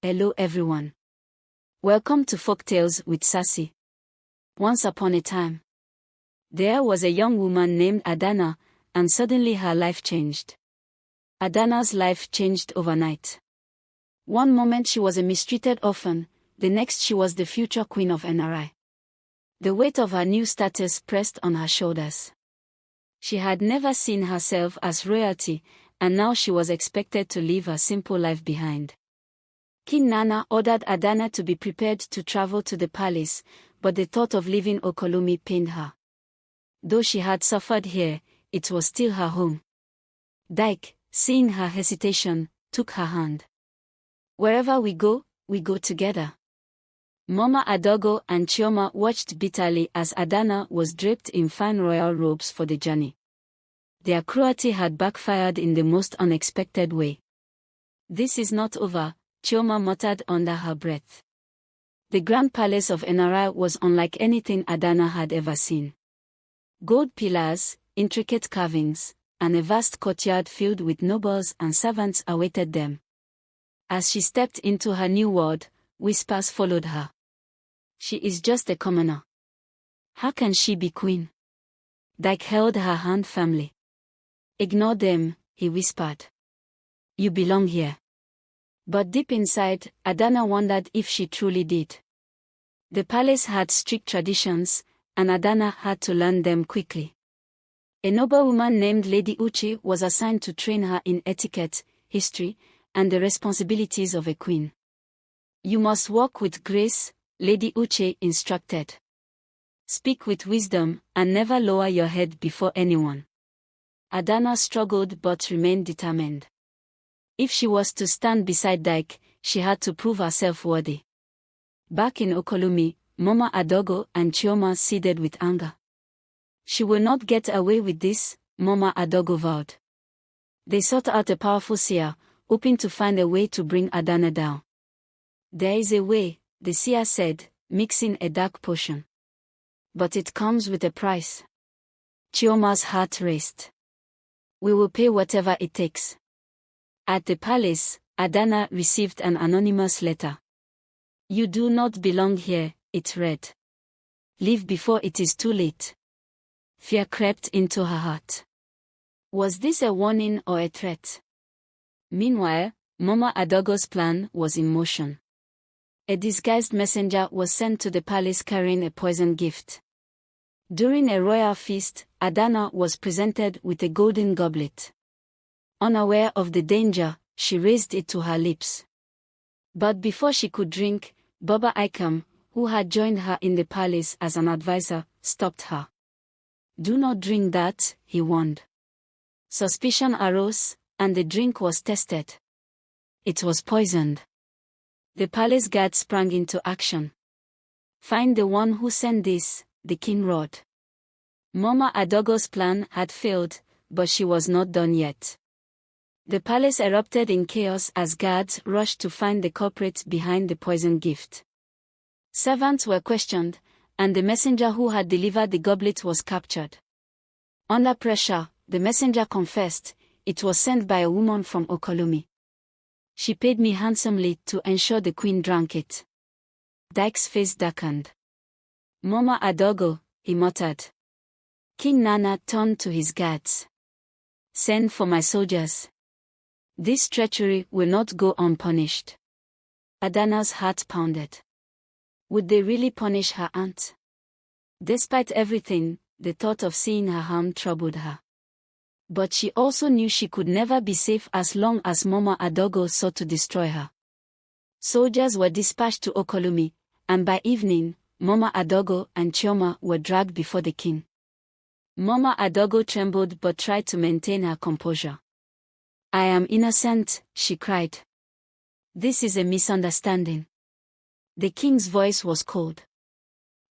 Hello everyone. Welcome to Folktales with Sassy. Once upon a time, there was a young woman named Adanna, and suddenly her life changed. Adanna's life changed overnight. One moment she was a mistreated orphan, the next she was the future queen of NRI. The weight of her new status pressed on her shoulders. She had never seen herself as royalty, and now she was expected to leave a simple life behind. King Nana ordered Adanna to be prepared to travel to the palace, but the thought of leaving Okolomi pained her. Though she had suffered here, it was still her home. Dyke, seeing her hesitation, took her hand. Wherever we go together. Mama Adogo and Chioma watched bitterly as Adanna was draped in fine royal robes for the journey. Their cruelty had backfired in the most unexpected way. This is not over, Chioma muttered under her breath. The grand palace of NRI was unlike anything Adanna had ever seen. Gold pillars, intricate carvings, and a vast courtyard filled with nobles and servants awaited them. As she stepped into her new world, whispers followed her. She is just a commoner. How can she be queen? Dyke held her hand firmly. Ignore them, he whispered. You belong here. But deep inside, Adanna wondered if she truly did. The palace had strict traditions, and Adanna had to learn them quickly. A noblewoman named Lady Uchi was assigned to train her in etiquette, history, and the responsibilities of a queen. You must walk with grace, Lady Uchi instructed. Speak with wisdom, and never lower your head before anyone. Adanna struggled but remained determined. If she was to stand beside Dyke, she had to prove herself worthy. Back in Okolomi, Mama Adogo and Chioma seethed with anger. She will not get away with this, Mama Adogo vowed. They sought out a powerful seer, hoping to find a way to bring Adanna down. There is a way, the seer said, mixing a dark potion. But it comes with a price. Chioma's heart raced. We will pay whatever it takes. At the palace, Adanna received an anonymous letter. You do not belong here, it read. Leave before it is too late. Fear crept into her heart. Was this a warning or a threat? Meanwhile, Mama Adogo's plan was in motion. A disguised messenger was sent to the palace carrying a poisoned gift. During a royal feast, Adanna was presented with a golden goblet. Unaware of the danger, she raised it to her lips. But before she could drink, Baba Ikam, who had joined her in the palace as an advisor, stopped her. Do not drink that, he warned. Suspicion arose, and the drink was tested. It was poisoned. The palace guard sprang into action. Find the one who sent this, the king roared. Mama Adogo's plan had failed, but she was not done yet. The palace erupted in chaos as guards rushed to find the culprit behind the poison gift. Servants were questioned, and the messenger who had delivered the goblet was captured. Under pressure, the messenger confessed, it was sent by a woman from Okolomi. She paid me handsomely to ensure the queen drank it. Dyke's face darkened. Mama Adogo, he muttered. King Nana turned to his guards. Send for my soldiers. This treachery will not go unpunished. Adanna's heart pounded. Would they really punish her aunt? Despite everything, the thought of seeing her harm troubled her. But she also knew she could never be safe as long as Mama Adogo sought to destroy her. Soldiers were dispatched to Okolomi, and by evening, Mama Adogo and Chioma were dragged before the king. Mama Adogo trembled but tried to maintain her composure. I am innocent, she cried. This is a misunderstanding. The king's voice was cold.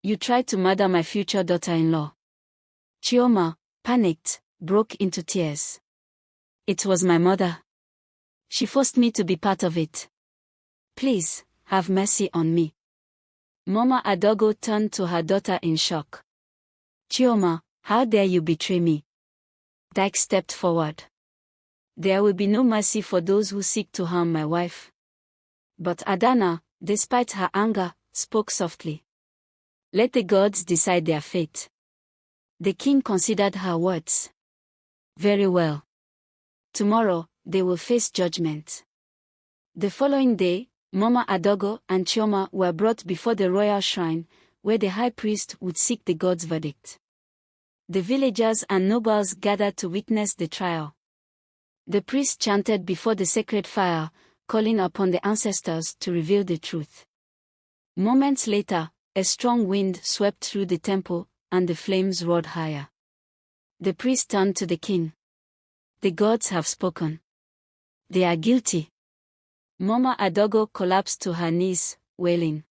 You tried to murder my future daughter-in-law. Chioma, panicked, broke into tears. It was my mother. She forced me to be part of it. Please, have mercy on me. Mama Adogo turned to her daughter in shock. Chioma, how dare you betray me? Dyke stepped forward. There will be no mercy for those who seek to harm my wife. But Adanna, despite her anger, spoke softly. Let the gods decide their fate. The king considered her words. Very well. Tomorrow, they will face judgment. The following day, Mama Adogo and Chioma were brought before the royal shrine, where the high priest would seek the god's verdict. The villagers and nobles gathered to witness the trial. The priest chanted before the sacred fire, calling upon the ancestors to reveal the truth. Moments later, a strong wind swept through the temple, and the flames roared higher. The priest turned to the king. The gods have spoken. They are guilty. Mama Adogo collapsed to her knees, wailing.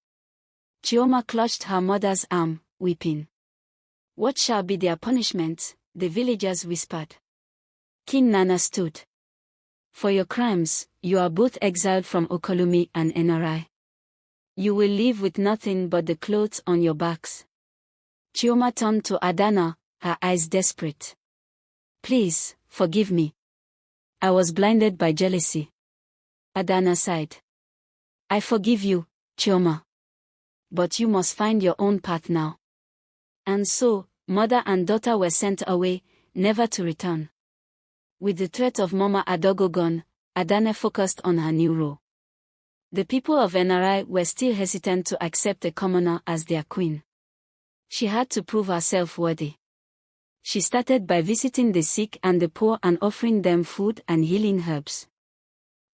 Chioma clutched her mother's arm, weeping. What shall be their punishment? The villagers whispered. King Nana stood. For your crimes, you are both exiled from Okolumi and Enari. You will live with nothing but the clothes on your backs. Chioma turned to Adanna, her eyes desperate. Please, forgive me. I was blinded by jealousy. Adanna sighed. I forgive you, Chioma. But you must find your own path now. And so, mother and daughter were sent away, never to return. With the threat of Mama Adogo gone, Adanna focused on her new role. The people of Enari were still hesitant to accept a commoner as their queen. She had to prove herself worthy. She started by visiting the sick and the poor and offering them food and healing herbs.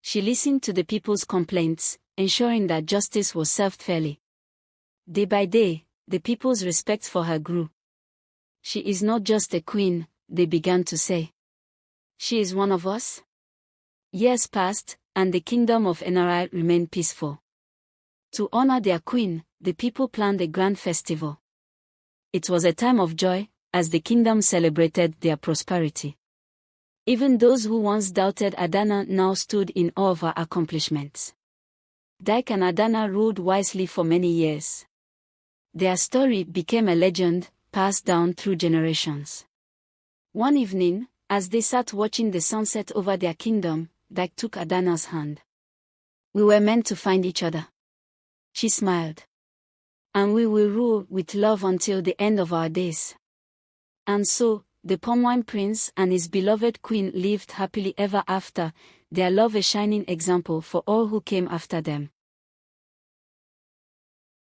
She listened to the people's complaints, ensuring that justice was served fairly. Day by day, the people's respect for her grew. She is not just a queen, they began to say. She is one of us? Years passed, and the kingdom of Enari remained peaceful. To honor their queen, the people planned a grand festival. It was a time of joy, as the kingdom celebrated their prosperity. Even those who once doubted Adanna now stood in awe of her accomplishments. Dike and Adanna ruled wisely for many years. Their story became a legend, passed down through generations. One evening, as they sat watching the sunset over their kingdom, Dike took Adanna's hand. We were meant to find each other. She smiled. And we will rule with love until the end of our days. And so, the Palm Prince and his beloved queen lived happily ever after, their love a shining example for all who came after them.